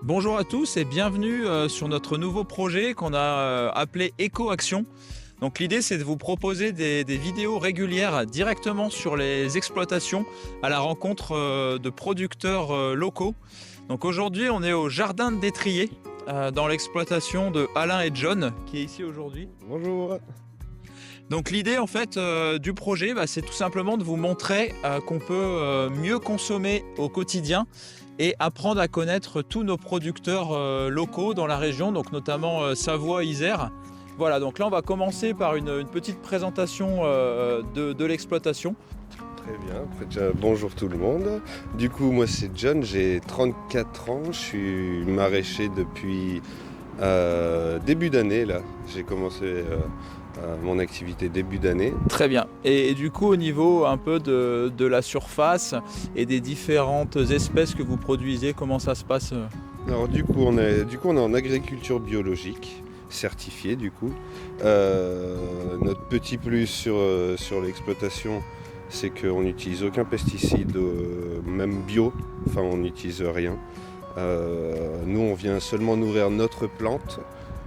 Bonjour à tous et bienvenue sur notre nouveau projet qu'on a appelé Éco-Action. Donc l'idée c'est de vous proposer des vidéos régulières directement sur les exploitations à la rencontre de producteurs locaux. Donc aujourd'hui on est au Jardin de Détrier dans l'exploitation de Alain et John qui est ici aujourd'hui. Bonjour. Donc l'idée en fait du projet c'est tout simplement de vous montrer qu'on peut mieux consommer au quotidien et apprendre à connaître tous nos producteurs locaux dans la région, donc notamment Savoie-Isère. Voilà, donc là on va commencer par une petite présentation de l'exploitation. Très bien, déjà, bonjour tout le monde. Du coup, moi c'est John, j'ai 34 ans, je suis maraîcher depuis début d'année là. J'ai commencé mon activité début d'année. Très bien. Et du coup, au niveau un peu de la surface et des différentes espèces que vous produisez, comment ça se passe? Alors du coup, on est en agriculture biologique, certifiée du coup. Notre petit plus sur l'exploitation, c'est qu'on n'utilise aucun pesticide, même bio, enfin on n'utilise rien. Nous, on vient seulement nourrir notre plante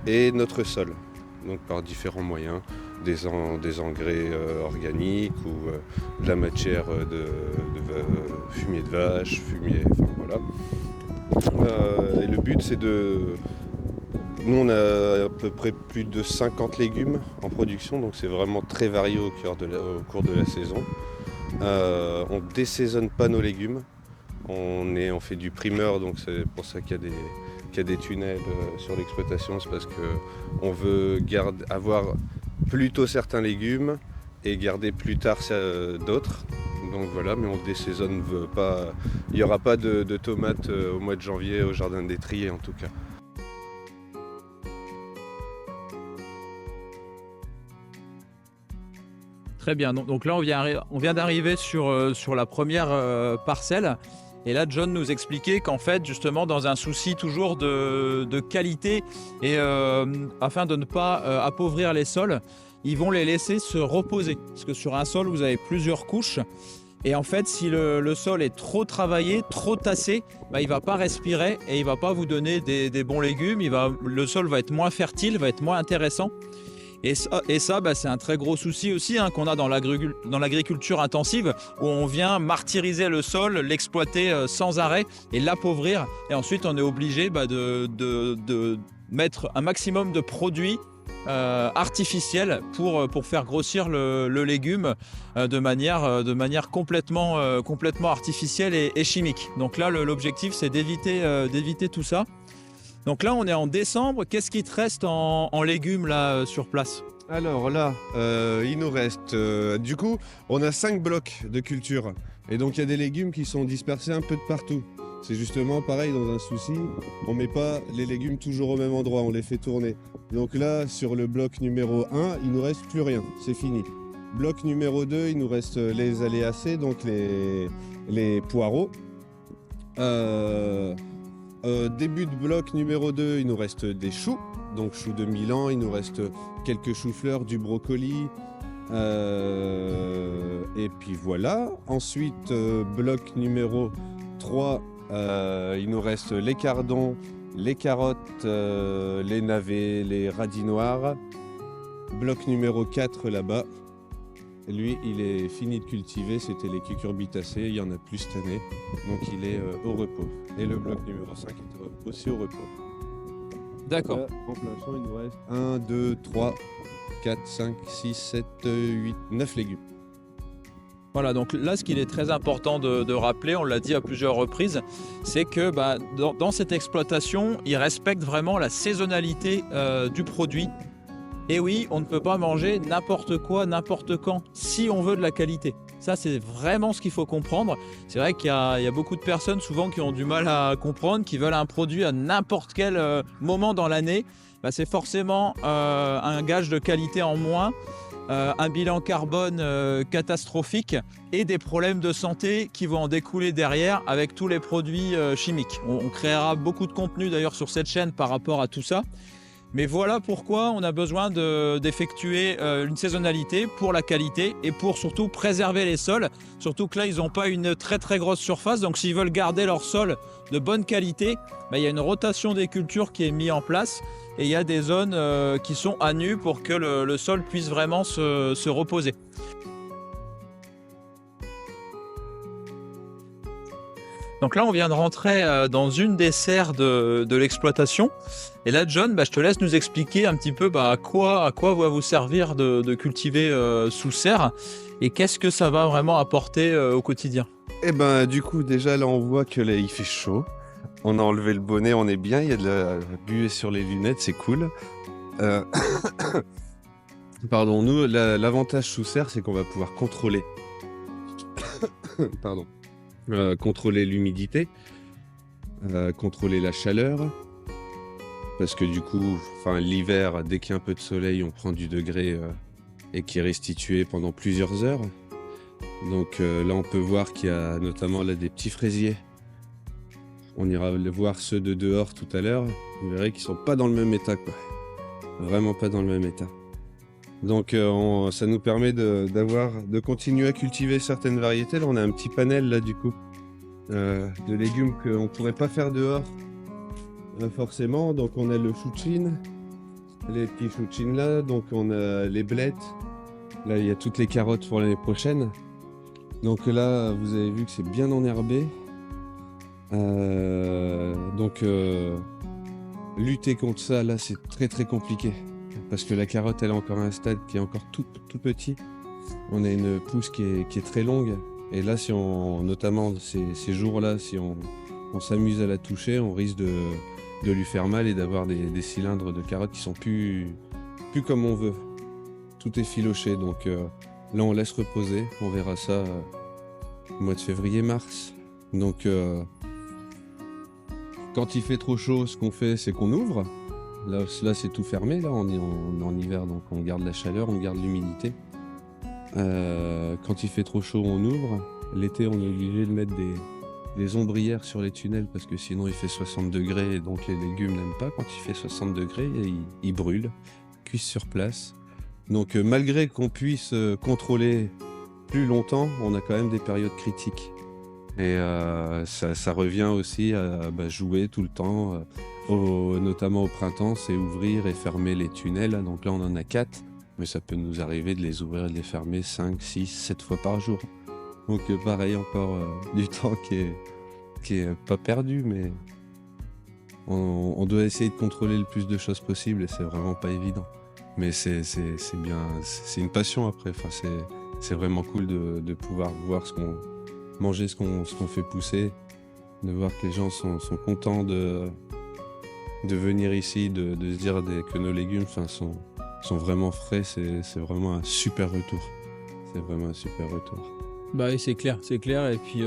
et notre sol. Donc par différents moyens, des engrais organiques ou de la matière de fumier de vache, enfin voilà. Et le but c'est nous on a à peu près plus de 50 légumes en production, donc c'est vraiment très varié au cours de la saison. On désaisonne pas nos légumes, on fait du primeur, donc c'est pour ça qu'il y a des tunnels sur l'exploitation, c'est parce qu'on veut avoir plus tôt certains légumes et garder plus tard d'autres. Donc voilà, mais on désaisonne pas. Il n'y aura pas de tomates au mois de janvier au Jardin de Détrier en tout cas. Très bien, donc là on vient d'arriver sur la première parcelle. Et là, John nous expliquait qu'en fait, justement, dans un souci toujours de qualité et afin de ne pas appauvrir les sols, ils vont les laisser se reposer. Parce que sur un sol, vous avez plusieurs couches. Et en fait, si le sol est trop travaillé, trop tassé, il ne va pas respirer et il ne va pas vous donner des bons légumes. Le sol va être moins fertile, va être moins intéressant. Et ça c'est un très gros souci aussi qu'on a dans l'agriculture intensive, où on vient martyriser le sol, l'exploiter sans arrêt et l'appauvrir. Et ensuite, on est obligé de mettre un maximum de produits artificiels pour faire grossir le légume de manière complètement artificielle et chimique. Donc là, l'objectif, c'est d'éviter tout ça. Donc là, on est en décembre. Qu'est-ce qui te reste en légumes là sur place? Alors là, il nous reste... du coup, on a 5 blocs de culture. Et donc, il y a des légumes qui sont dispersés un peu de partout. C'est justement pareil dans un souci. On ne met pas les légumes toujours au même endroit, on les fait tourner. Donc là, sur le bloc numéro 1, il nous reste plus rien. C'est fini. Bloc numéro 2, il nous reste les aléacées, donc les poireaux. Début de bloc numéro 2, il nous reste des choux, donc choux de Milan, il nous reste quelques choux-fleurs, du brocoli, et puis voilà. Ensuite, bloc numéro 3, il nous reste les cardons, les carottes, les navets, les radis noirs. Bloc numéro 4 là-bas, lui il est fini de cultiver, c'était les cucurbitacées, il y en a plus cette année, donc il est au repos. Et le bloc numéro 5 est aussi au repos. D'accord. Là, en plein champ, il nous reste 1, 2, 3, 4, 5, 6, 7, 8, 9 légumes. Voilà, donc là, ce qu'il est très important de rappeler, on l'a dit à plusieurs reprises, c'est que dans cette exploitation, ils respectent vraiment la saisonnalité du produit. Et oui, on ne peut pas manger n'importe quoi, n'importe quand, si on veut de la qualité. Ça, c'est vraiment ce qu'il faut comprendre. C'est vrai qu'il y a beaucoup de personnes souvent qui ont du mal à comprendre, qui veulent un produit à n'importe quel moment dans l'année. C'est forcément un gage de qualité en moins, un bilan carbone catastrophique et des problèmes de santé qui vont en découler derrière avec tous les produits chimiques. On créera beaucoup de contenu d'ailleurs sur cette chaîne par rapport à tout ça. Mais voilà pourquoi on a besoin d'effectuer une saisonnalité pour la qualité et pour surtout préserver les sols. Surtout que là, ils n'ont pas une très très grosse surface. Donc s'ils veulent garder leur sol de bonne qualité, il y a une rotation des cultures qui est mise en place. Et il y a des zones qui sont à nu pour que le sol puisse vraiment se reposer. Donc là, on vient de rentrer dans une des serres de l'exploitation. Et là, John, je te laisse nous expliquer un petit peu à quoi va vous servir de cultiver sous serre et qu'est-ce que ça va vraiment apporter au quotidien. Et du coup, déjà là, on voit que là, il fait chaud. On a enlevé le bonnet, on est bien. Il y a de la buée sur les lunettes, c'est cool. Pardon, nous, l'avantage sous serre, c'est qu'on va pouvoir contrôler. Pardon. Contrôler l'humidité, contrôler la chaleur, parce que du coup, l'hiver, dès qu'il y a un peu de soleil, on prend du degré et qui est restitué pendant plusieurs heures. Donc là, on peut voir qu'il y a notamment là des petits fraisiers. On ira voir ceux de dehors tout à l'heure. Vous verrez qu'ils sont pas dans le même état, quoi. Vraiment pas dans le même état. Donc ça nous permet de continuer à cultiver certaines variétés. Là, on a un petit panel là du coup de légumes qu'on ne pourrait pas faire dehors forcément. Donc on a le chouchin, les petits chouchins là. Donc on a les blettes. Là il y a toutes les carottes pour l'année prochaine. Donc là vous avez vu que c'est bien enherbé. Lutter contre ça là c'est très très compliqué. Parce que la carotte, elle est encore à un stade qui est encore tout petit. On a une pousse qui est très longue. Et là, notamment ces jours-là, si on s'amuse à la toucher, on risque de lui faire mal et d'avoir des cylindres de carottes qui sont plus comme on veut. Tout est filoché. Donc là, on laisse reposer. On verra ça au mois de février-mars. Donc, quand il fait trop chaud, ce qu'on fait, c'est qu'on ouvre. Là c'est tout fermé, là on est en hiver, donc on garde la chaleur, on garde l'humidité. Quand il fait trop chaud, on ouvre. L'été, on est obligé de mettre des ombrières sur les tunnels parce que sinon il fait 60 degrés et donc les légumes n'aiment pas. Quand il fait 60 degrés, ils brûlent, cuisent sur place. Donc malgré qu'on puisse contrôler plus longtemps, on a quand même des périodes critiques. Et ça revient aussi à jouer tout le temps. Notamment au printemps, c'est ouvrir et fermer les tunnels. Donc là, on en a 4, mais ça peut nous arriver de les ouvrir et de les fermer 5, 6, 7 fois par jour. Donc pareil, encore du temps qui est pas perdu, mais on doit essayer de contrôler le plus de choses possible et c'est vraiment pas évident. Mais c'est bien, c'est une passion après. C'est vraiment cool de pouvoir voir manger ce qu'on fait pousser, de voir que les gens sont contents de venir ici, de se dire que nos légumes sont vraiment frais, c'est vraiment un super retour. C'est vraiment un super retour. Oui, c'est clair. Et puis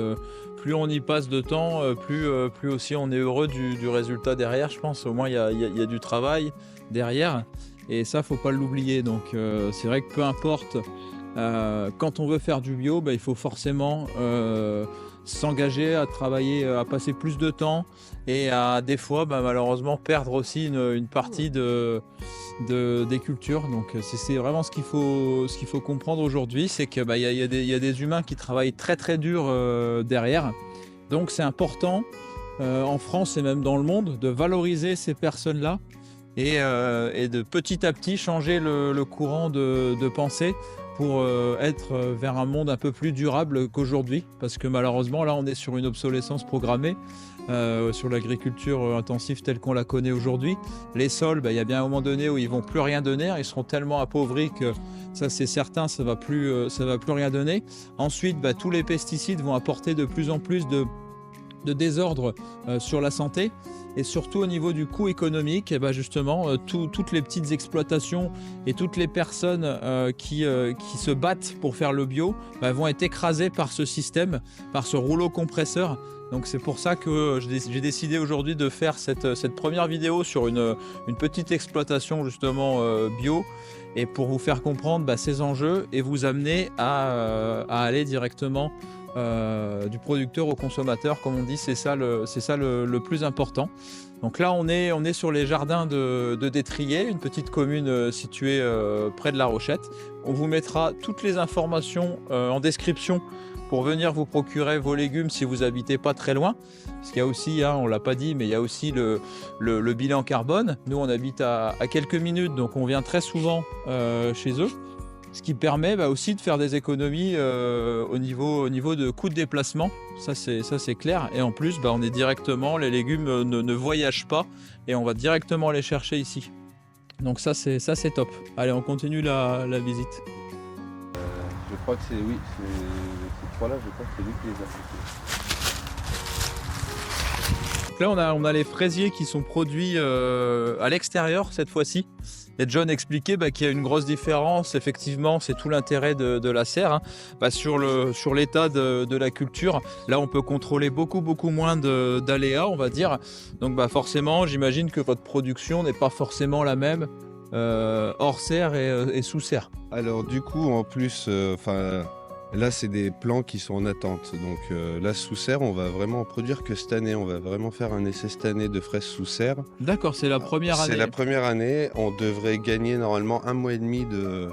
plus on y passe de temps, plus aussi on est heureux du résultat derrière, je pense. Au moins il y a du travail derrière et ça, faut pas l'oublier. Donc c'est vrai que peu importe, quand on veut faire du bio, il faut forcément s'engager à travailler, à passer plus de temps et à des fois malheureusement perdre aussi une partie des cultures. Donc c'est vraiment ce qu'il faut comprendre aujourd'hui, c'est que il y a des humains qui travaillent très très dur derrière. Donc c'est important en France et même dans le monde de valoriser ces personnes-là et de petit à petit changer le courant de pensée pour être vers un monde un peu plus durable qu'aujourd'hui, parce que malheureusement là on est sur une obsolescence programmée sur l'agriculture intensive telle qu'on la connaît aujourd'hui. Les sols, il y a bien un moment donné où ils vont plus rien donner, ils seront tellement appauvris que ça c'est certain, ça va plus rien donner. Ensuite tous les pesticides vont apporter de plus en plus de désordre sur la santé et surtout au niveau du coût économique. Et justement toutes les petites exploitations et toutes les personnes qui se battent pour faire le bio vont être écrasées par ce système, par ce rouleau compresseur. Donc c'est pour ça que j'ai décidé aujourd'hui de faire cette première vidéo sur une petite exploitation justement bio, et pour vous faire comprendre ces enjeux et vous amener à aller directement du producteur au consommateur, comme on dit. C'est ça le plus important. Donc là, on est sur les jardins de Détrier, une petite commune située près de La Rochette. On vous mettra toutes les informations en description pour venir vous procurer vos légumes si vous habitez pas très loin. Parce qu'il y a aussi, on l'a pas dit, mais il y a aussi le bilan carbone. Nous, on habite à quelques minutes, donc on vient très souvent chez eux. Ce qui permet aussi de faire des économies au niveau de coûts de déplacement. Ça c'est clair. Et en plus, on est directement, les légumes ne voyagent pas et on va directement les chercher ici. Donc ça c'est top. Allez, on continue la visite. Je crois que ces trois-là, je crois que c'est lui qui les a fait. Donc là, on a les fraisiers qui sont produits à l'extérieur cette fois-ci. Et John expliquait qu'il y a une grosse différence, effectivement, c'est tout l'intérêt de la serre, sur l'état de la culture. Là, on peut contrôler beaucoup moins d'aléas, on va dire. Donc forcément, j'imagine que votre production n'est pas forcément la même hors serre et sous serre. Alors du coup, en plus, là, c'est des plants qui sont en attente. Donc là, sous serre, on va vraiment en produire que cette année. On va vraiment faire un essai cette année de fraises sous serre. D'accord, c'est la première année. C'est la première année. On devrait gagner normalement 1 mois et demi de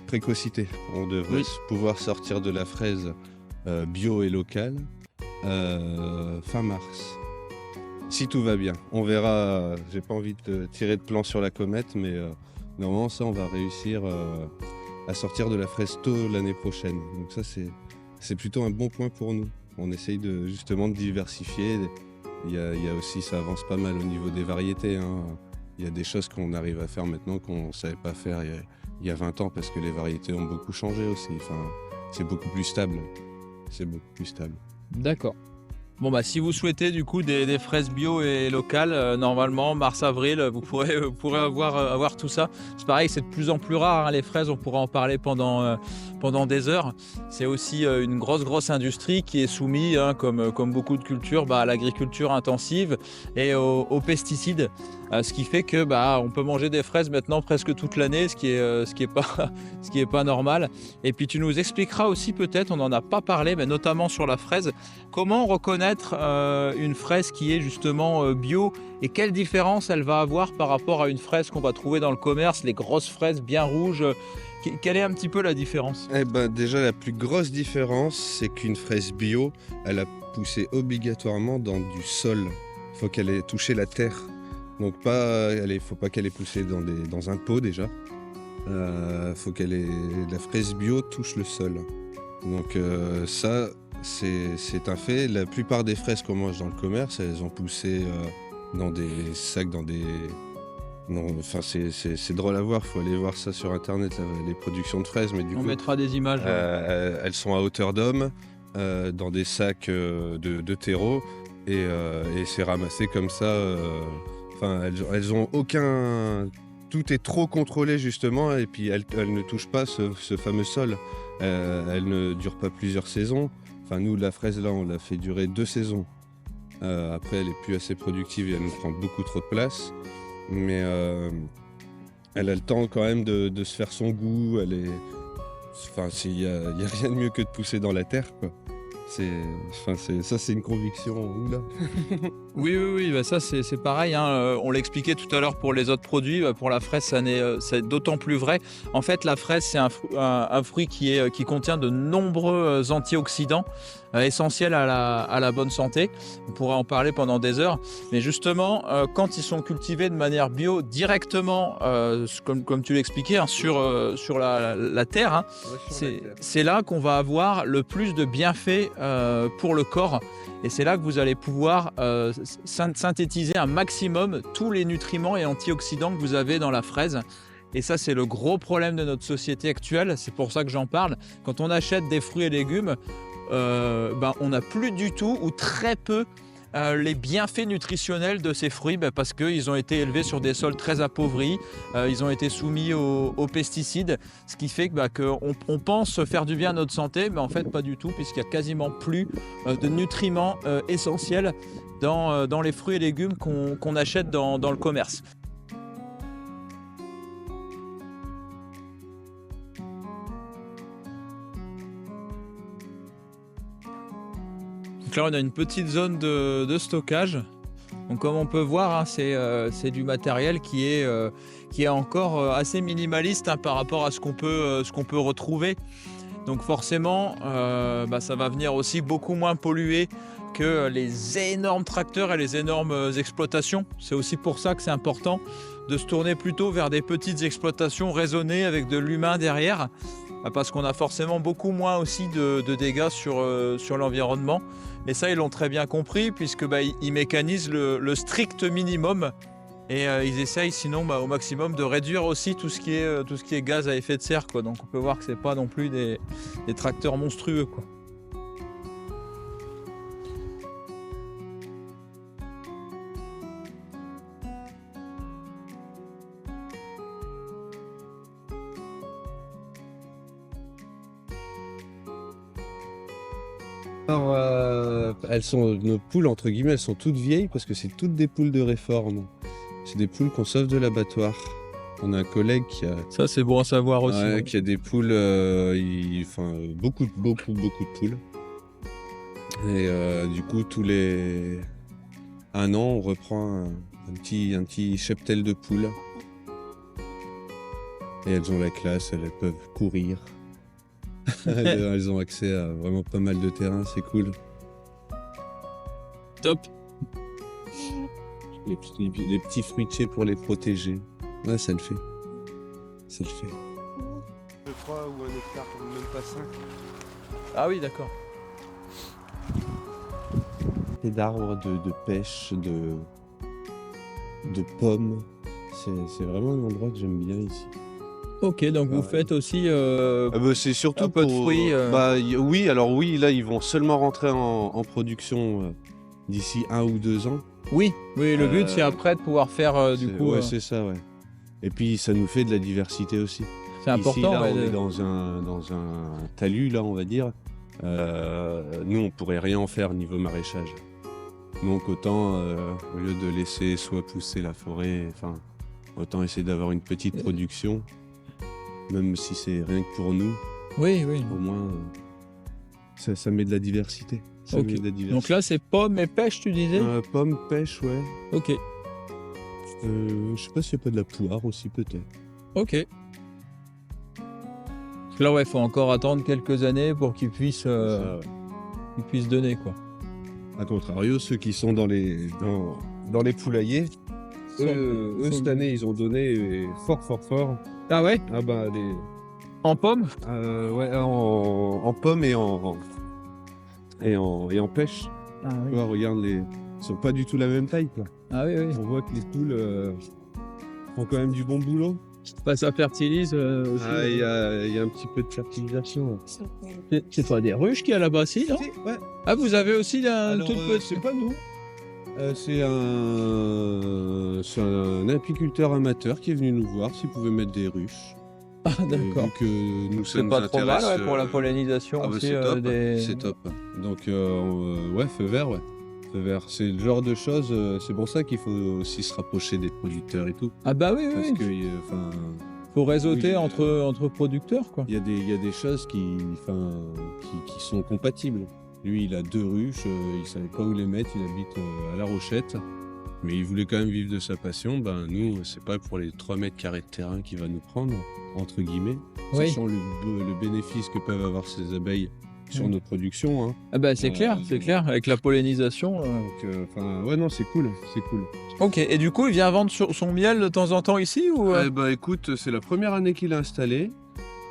précocité. On devrait pouvoir sortir de la fraise bio et locale fin mars. Si tout va bien. On verra. J'ai pas envie de tirer de plan sur la comète, mais normalement, ça, on va réussir à sortir de la fraise tôt l'année prochaine. Donc ça, c'est plutôt un bon point pour nous. On essaye justement de diversifier. Il y a aussi, ça avance pas mal au niveau des variétés. Il y a des choses qu'on arrive à faire maintenant qu'on ne savait pas faire il y a 20 ans parce que les variétés ont beaucoup changé aussi. C'est beaucoup plus stable. D'accord. Bon si vous souhaitez du coup des fraises bio et locales, normalement mars-avril, vous pourrez avoir tout ça. C'est pareil, c'est de plus en plus rare les fraises, on pourra en parler pendant des heures. C'est aussi une grosse industrie qui est soumise, comme beaucoup de cultures, à l'agriculture intensive et aux pesticides. Ce qui fait que on peut manger des fraises maintenant presque toute l'année, ce qui est pas normal. Et puis tu nous expliqueras aussi peut-être, on n'en a pas parlé, mais notamment sur la fraise, comment reconnaître une fraise qui est justement bio et quelle différence elle va avoir par rapport à une fraise qu'on va trouver dans le commerce, les grosses fraises bien rouges. Quelle est un petit peu la différence ? Déjà, la plus grosse différence, c'est qu'une fraise bio, elle a poussé obligatoirement dans du sol. Il faut qu'elle ait touché la terre. Donc faut pas qu'elle ait poussé dans un pot déjà. Faut la fraise bio touche le sol. Donc ça, c'est un fait. La plupart des fraises qu'on mange dans le commerce, elles ont poussé dans des sacs, c'est drôle à voir. Faut aller voir ça sur internet, les productions de fraises. Mais du coup, mettra des images. Elles sont à hauteur d'homme, dans des sacs de terreau, et c'est ramassé comme ça. Elles ont aucun. Tout est trop contrôlé justement, et puis elles ne touchent pas ce fameux sol. Elles ne durent pas plusieurs saisons. Nous, la fraise là, on l'a fait durer 2 saisons. Après, elle est plus assez productive et elle nous prend beaucoup trop de place. Mais elle a le temps quand même de se faire son goût. Il y a rien de mieux que de pousser dans la terre, quoi. C'est une conviction. Oula. Oui, ça c'est pareil. On l'expliquait tout à l'heure pour les autres produits. Pour la fraise, c'est d'autant plus vrai. En fait, la fraise, c'est un fruit qui contient de nombreux antioxydants essentiels à la bonne santé. On pourrait en parler pendant des heures. Mais justement, quand ils sont cultivés de manière bio directement, comme tu l'expliquais, sur la terre, c'est là qu'on va avoir le plus de bienfaits pour le corps. Et c'est là que vous allez pouvoir synthétiser un maximum tous les nutriments et antioxydants que vous avez dans la fraise. Et ça, c'est le gros problème de notre société actuelle. C'est pour ça que j'en parle. Quand on achète des fruits et légumes, on n'a plus du tout ou très peu les bienfaits nutritionnels de ces fruits, parce qu'ils ont été élevés sur des sols très appauvris, ils ont été soumis aux pesticides, ce qui fait qu'on pense faire du bien à notre santé, mais en fait pas du tout, puisqu'il n'y a quasiment plus de nutriments essentiels dans les fruits et légumes qu'on achète dans le commerce. Donc là, on a une petite zone de stockage. Donc comme on peut voir, hein, c'est du matériel qui est encore assez minimaliste, hein, par rapport à ce qu'on peut retrouver. Donc forcément, ça va venir aussi beaucoup moins polluer que les énormes tracteurs et les énormes exploitations. C'est aussi pour ça que c'est important de se tourner plutôt vers des petites exploitations raisonnées avec de l'humain derrière, parce qu'on a forcément beaucoup moins aussi de dégâts sur l'environnement. Et ça, ils l'ont très bien compris, puisque ils mécanisent le strict minimum. Et ils essayent sinon au maximum de réduire aussi tout ce qui est gaz à effet de serre, quoi. Donc on peut voir que c'est pas non plus des tracteurs monstrueux, quoi. Alors, nos poules, entre guillemets, elles sont toutes vieilles parce que c'est toutes des poules de réforme. C'est des poules qu'on sauve de l'abattoir. On a un collègue qui a, Ça, c'est bon à savoir aussi. ouais, qui a des poules, beaucoup de poules. Et du coup, tous les 1 an, on reprend un petit cheptel de poules. Et elles ont la classe, elles peuvent courir. Elles ont accès à vraiment pas mal de terrain, c'est cool. Top. Les petits fruitiers pour les protéger. Ouais, ça le fait. Ça le fait. Je crois, ou 1 hectare, même pas 5. Ah oui, d'accord. Et d'arbres, de pêche, de pommes. C'est vraiment un endroit que j'aime bien ici. Ok, donc vous faites aussi C'est surtout un peu de fruits. Oui, alors oui, là ils vont seulement rentrer en production d'ici 1 ou 2 ans. Oui, le but c'est après de pouvoir faire du coup. Ouais, c'est ça, ouais. Et puis ça nous fait de la diversité aussi. C'est important. Ici, là, ouais, on est dans un talus, là, on va dire. Nous, on pourrait rien en faire niveau maraîchage. Donc autant, au lieu de laisser soit pousser la forêt, autant essayer d'avoir une petite production, même si c'est rien que pour nous. Oui. Au moins, ça met de la diversité. Ça Ok. met de la diversité. Donc là, c'est pommes et pêche, tu disais. Pommes, pêche, ouais. Ok. Je sais pas s'il n'y a pas de la poire aussi, peut-être. Ok. Parce que là, ouais, faut encore attendre quelques années pour qu'ils puissent donner, quoi. A contrario, ceux qui sont dans les poulaillers, eux, cette année, ils ont donné fort. Ah ouais. Ah bah, En pommes. ouais, en pommes et en pêche. Ah Tu vois, regarde, ils sont pas du tout la même taille, quoi. Ah oui. On voit que les poules font quand même du bon boulot. Ça fertilise aussi. Ah, il y a un petit peu de fertilisation. C'est pas des ruches qui a là-bas, si, non? Ouais. Ah, vous avez aussi un Alors, tout petit. c'est pas nous. C'est un apiculteur amateur qui est venu nous voir s'il pouvait mettre des ruches. Ah, Et d'accord. vu que nous, ça C'est nous pas trop mal, intéresse, ouais, pour la pollinisation Ah bah aussi. c'est top, des... c'est top. Donc ouais, feu vert, ouais. Feu vert, c'est le genre de choses, c'est pour ça qu'il faut aussi se rapprocher des producteurs et tout. Ah bah oui. Parce que, Faut réseauter oui, entre producteurs, quoi. il y a des choses qui sont compatibles. Lui, il a 2 ruches, il savait pas où les mettre, il habite à La Rochette. Mais il voulait quand même vivre de sa passion. Ben nous, c'est pas pour les 3 mètres carrés de terrain qu'il va nous prendre, entre guillemets. Oui. Sachant le bénéfice que peuvent avoir ces abeilles sur Oui. nos productions. Hein. Ah bah c'est clair, avec la pollinisation. Donc, ouais, non, c'est cool. Ok, et du coup, il vient vendre son miel de temps en temps ici ou Eh ben, écoute, c'est la première année qu'il a installé.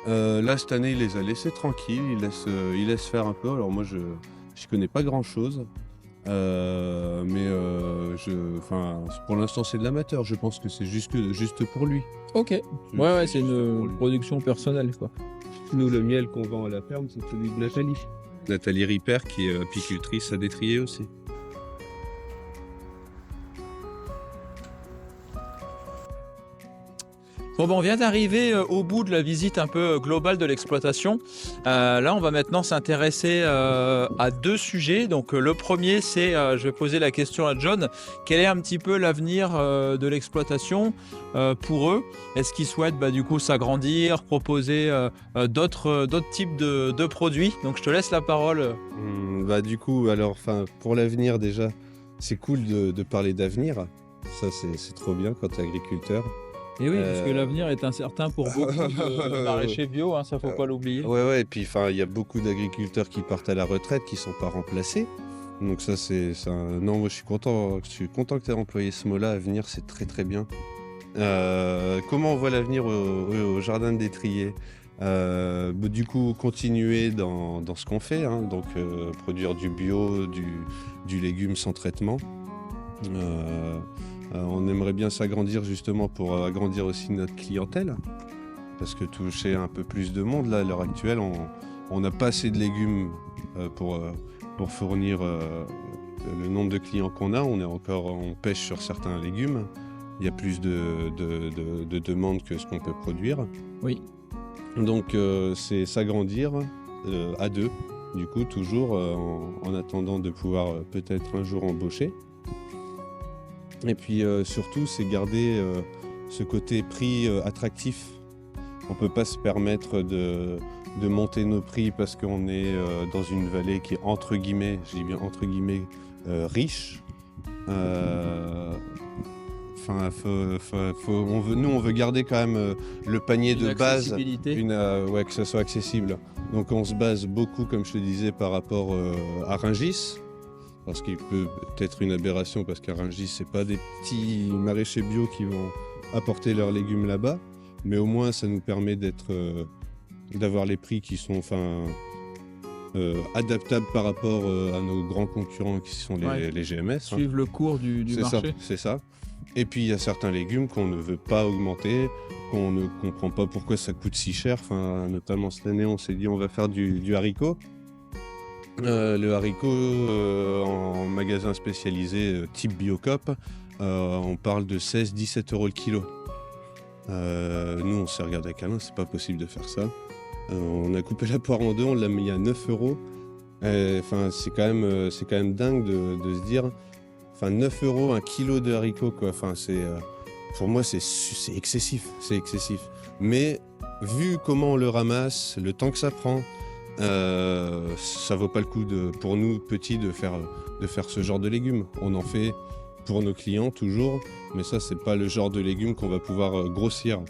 Là, cette année, il les a laissés tranquilles, il laisse faire un peu. Alors moi, je connais pas grand-chose. Mais pour l'instant, c'est de l'amateur. Je pense que c'est juste pour lui. Ok. Ouais, c'est une production personnelle, quoi. Nous, le miel qu'on vend à la ferme, c'est celui de Nathalie. Nathalie Ripper, qui est apicultrice à Détrier aussi. Bon, ben, on vient d'arriver au bout de la visite un peu globale de l'exploitation. Là, on va maintenant s'intéresser à deux sujets. Donc, le premier, c'est, je vais poser la question à John, quel est un petit peu l'avenir de l'exploitation pour eux? Est-ce qu'ils souhaitent du coup s'agrandir, proposer d'autres types de produits? Donc, je te laisse la parole. Du coup, alors, pour l'avenir déjà, c'est cool de parler d'avenir. Ça, c'est trop bien quand tu es agriculteur. Et oui, puisque l'avenir est incertain pour beaucoup de maraîchers bio, hein, ça faut pas l'oublier. Ouais, et puis il y a beaucoup d'agriculteurs qui partent à la retraite, qui sont pas remplacés. Donc ça, non, moi je suis content que tu aies employé ce mot-là. Avenir, c'est très très bien. Comment on voit l'avenir au jardin de Détrier? Du coup, continuer dans ce qu'on fait, hein, donc produire du bio, du légume sans traitement. On aimerait bien s'agrandir justement pour agrandir aussi notre clientèle, parce que toucher un peu plus de monde, là, à l'heure actuelle, on n'a pas assez de légumes pour fournir le nombre de clients qu'on a. On pêche sur certains légumes. Il y a plus de demandes que ce qu'on peut produire. Oui. Donc c'est s'agrandir à deux, du coup, toujours en attendant de pouvoir peut-être un jour embaucher. Et puis surtout, c'est garder ce côté prix attractif. On ne peut pas se permettre de monter nos prix parce qu'on est dans une vallée qui est entre guillemets, je dis bien entre guillemets, riche. Nous, on veut garder quand même le panier de base, que ça soit accessible. Donc on se base beaucoup, comme je te disais, par rapport à Rungis. Parce qu'il peut être une aberration, parce qu'à Rungis, c'est pas des petits maraîchers bio qui vont apporter leurs légumes là-bas, mais au moins ça nous permet d'avoir les prix qui sont adaptables par rapport à nos grands concurrents qui sont les GMS. Suivre le cours du marché. C'est ça. Et puis il y a certains légumes qu'on ne veut pas augmenter, qu'on ne comprend pas pourquoi ça coûte si cher. Notamment cette année, on s'est dit on va faire du haricot. Le haricot en magasin spécialisé type Biocop, on parle de 16-17 € le kilo. Nous, on s'est regardé avec Alain, c'est pas possible de faire ça. On a coupé la poire en deux, on l'a mis à 9 €. C'est quand même dingue de se dire, 9 € un kilo de haricots, quoi. Pour moi, c'est excessif, Mais vu comment on le ramasse, le temps que ça prend, ça vaut pas le coup pour nous petits de faire ce genre de légumes. On en fait pour nos clients toujours, mais ça c'est pas le genre de légumes qu'on va pouvoir grossir.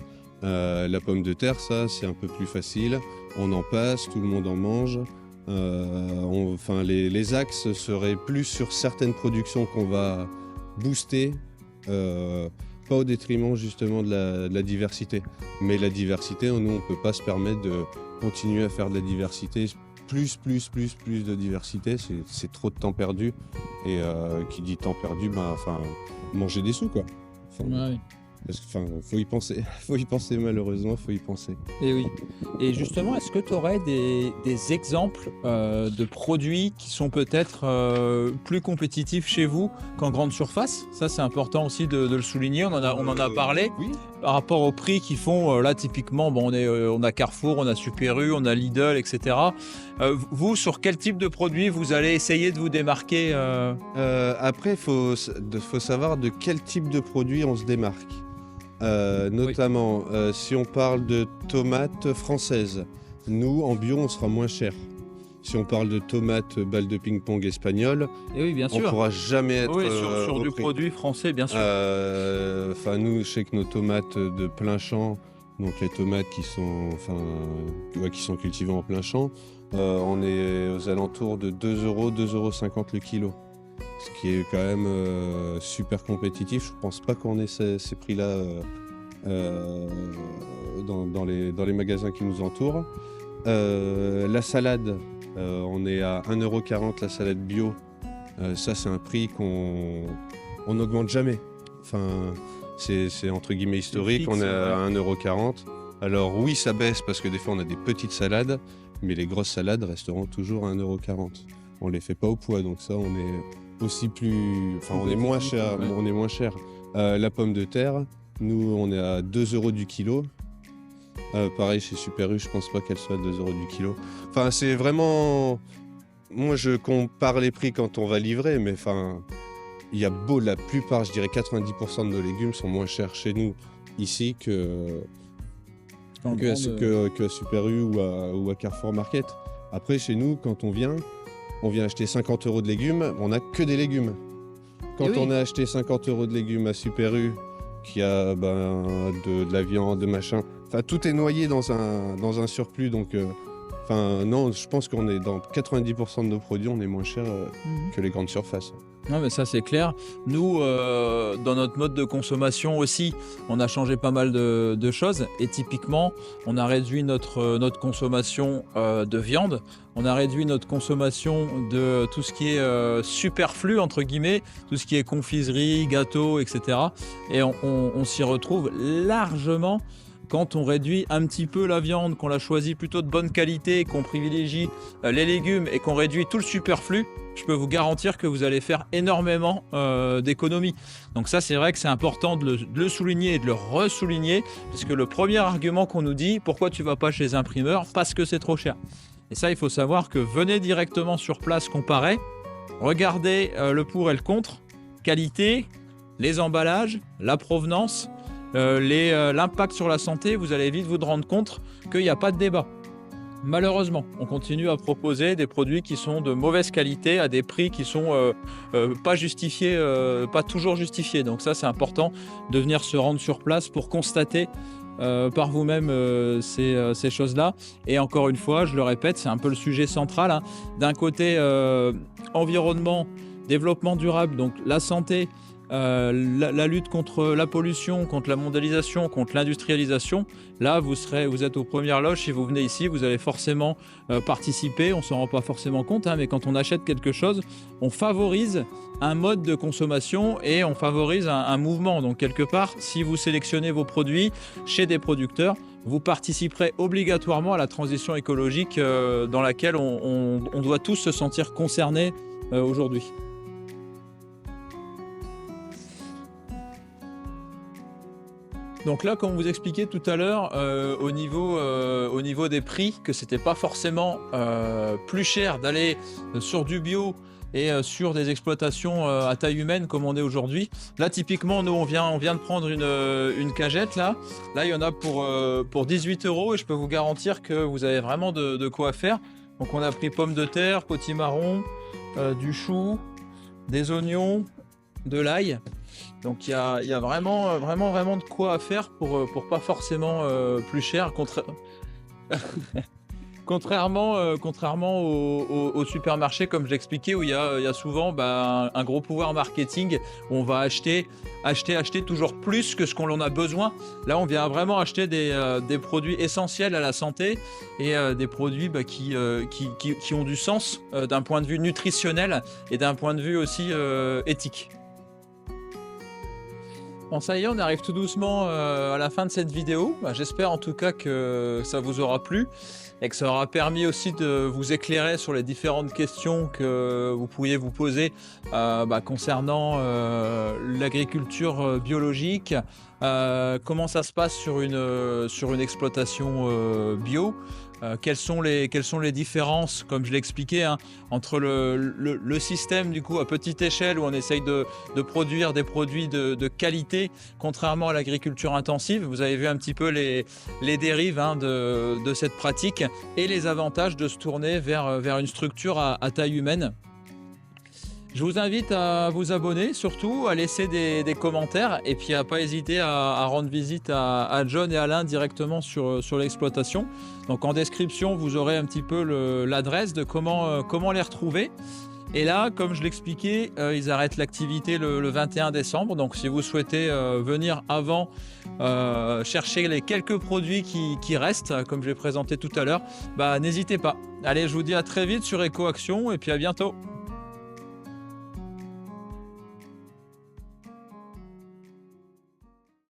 La pomme de terre, ça c'est un peu plus facile. On en passe, tout le monde en mange. Les axes seraient plus sur certaines productions qu'on va booster, pas au détriment justement de la diversité. Mais la diversité, nous on peut pas se permettre de continuer à faire de la diversité, plus de diversité, c'est trop de temps perdu. Et qui dit temps perdu, manger des sous, quoi. Parce que, faut y penser malheureusement, faut y penser. Et oui. Et justement, est-ce que tu aurais des exemples de produits qui sont peut-être plus compétitifs chez vous qu'en grande surface? Ça, c'est important aussi de le souligner. On en a parlé. Oui. Par rapport aux prix qu'ils font, là typiquement, on a Carrefour, on a Super U, on a Lidl, etc. Vous, sur quel type de produit vous allez essayer de vous démarquer Après, il faut savoir de quel type de produit on se démarque. Notamment, si on parle de tomates françaises, nous, en bio, on sera moins cher. Si on parle de tomates balles de ping-pong espagnoles, oui, bien sûr. On ne pourra jamais être sur du produit français, bien sûr. Nous, je sais que nos tomates de plein champ, donc les tomates qui sont cultivées en plein champ, on est aux alentours de 2 €, 2,50 € le kilo. Ce qui est quand même super compétitif. Je ne pense pas qu'on ait ces prix-là dans les magasins qui nous entourent. La salade, on est à 1,40 € la salade bio. Ça, c'est un prix qu'on n'augmente jamais. C'est entre guillemets historique, on est à 1,40 €. Alors oui, ça baisse parce que des fois on a des petites salades, mais les grosses salades resteront toujours à 1,40 €. On les fait pas au poids, donc ça, on est aussi on est moins cher. La pomme de terre, Nous, on est à 2 euros du kilo. Pareil, chez Super U, je pense pas qu'elle soit à 2 euros du kilo. Enfin, c'est vraiment... Moi, je compare les prix quand on va livrer, mais enfin, il y a la plupart, je dirais 90% de nos légumes sont moins chers chez nous, ici, que à Super U ou à Carrefour Market. Après, chez nous, quand on vient acheter 50 euros de légumes, on n'a que des légumes. Quand on a acheté 50 euros de légumes à Super U, qui a de la viande, de machin, enfin, tout est noyé dans un surplus, donc... non, je pense qu'on est dans 90% de nos produits, on est moins cher que les grandes surfaces. Non, mais ça c'est clair. Nous, dans notre mode de consommation aussi, on a changé pas mal de choses. Et typiquement, on a réduit notre consommation de viande. On a réduit notre consommation de tout ce qui est superflu, entre guillemets, tout ce qui est confiserie, gâteaux, etc. Et on s'y retrouve largement quand on réduit un petit peu la viande, qu'on la choisit plutôt de bonne qualité, qu'on privilégie les légumes et qu'on réduit tout le superflu, je peux vous garantir que vous allez faire énormément d'économies. Donc ça, c'est vrai que c'est important de le souligner et de le ressouligner, parce que le premier argument qu'on nous dit, pourquoi tu ne vas pas chez les imprimeurs? Parce que c'est trop cher. Et ça, il faut savoir que venez directement sur place comparer, regardez le pour et le contre, qualité, les emballages, la provenance, l'impact sur la santé, vous allez vite vous rendre compte qu'il n'y a pas de débat. Malheureusement, on continue à proposer des produits qui sont de mauvaise qualité à des prix qui sont pas justifiés, pas toujours justifiés. Donc ça, c'est important de venir se rendre sur place pour constater par vous-même ces choses-là. Et encore une fois, je le répète, c'est un peu le sujet central, hein. D'un côté, environnement, développement durable, donc la santé, la lutte contre la pollution, contre la mondialisation, contre l'industrialisation. Là, vous êtes aux premières loges. Si vous venez ici, vous allez forcément participer. On ne s'en rend pas forcément compte, hein, mais quand on achète quelque chose, on favorise un mode de consommation et on favorise un mouvement. Donc, quelque part, si vous sélectionnez vos produits chez des producteurs, vous participerez obligatoirement à la transition écologique dans laquelle on doit tous se sentir concernés aujourd'hui. Donc là, comme vous expliquiez tout à l'heure, au niveau des prix, que c'était pas forcément plus cher d'aller sur du bio et sur des exploitations à taille humaine comme on est aujourd'hui. Là, typiquement, nous, on vient de prendre une cagette. Là, il y en a pour 18 € et je peux vous garantir que vous avez vraiment de quoi faire. Donc, on a pris pommes de terre, potimarron, du chou, des oignons, de l'ail. Donc il y a vraiment de quoi faire pour pas forcément plus cher, contrairement au supermarché, comme je l'expliquais, où il y a souvent un gros pouvoir marketing, où on va acheter toujours plus que ce qu'on en a besoin. Là, on vient vraiment acheter des produits essentiels à la santé et des produits qui ont du sens d'un point de vue nutritionnel et d'un point de vue aussi éthique. Bon, ça y est, on arrive tout doucement à la fin de cette vidéo. J'espère en tout cas que ça vous aura plu et que ça aura permis aussi de vous éclairer sur les différentes questions que vous pourriez vous poser concernant l'agriculture biologique, comment ça se passe sur une exploitation bio. Quelles sont les différences, comme je l'ai expliqué, hein, entre le système du coup à petite échelle où on essaye de produire des produits de qualité, contrairement à l'agriculture intensive. Vous avez vu un petit peu les dérives, hein, de cette pratique et les avantages de se tourner vers une structure à taille humaine. Je vous invite à vous abonner, surtout à laisser des commentaires et puis à pas hésiter à rendre visite à John et Alain directement sur l'exploitation. Donc en description, vous aurez un petit peu l'adresse de comment les retrouver. Et là, comme je l'expliquais, ils arrêtent l'activité le 21 décembre. Donc si vous souhaitez venir avant, chercher les quelques produits qui restent, comme je l'ai présenté tout à l'heure, n'hésitez pas. Allez, je vous dis à très vite sur EcoAction et puis à bientôt.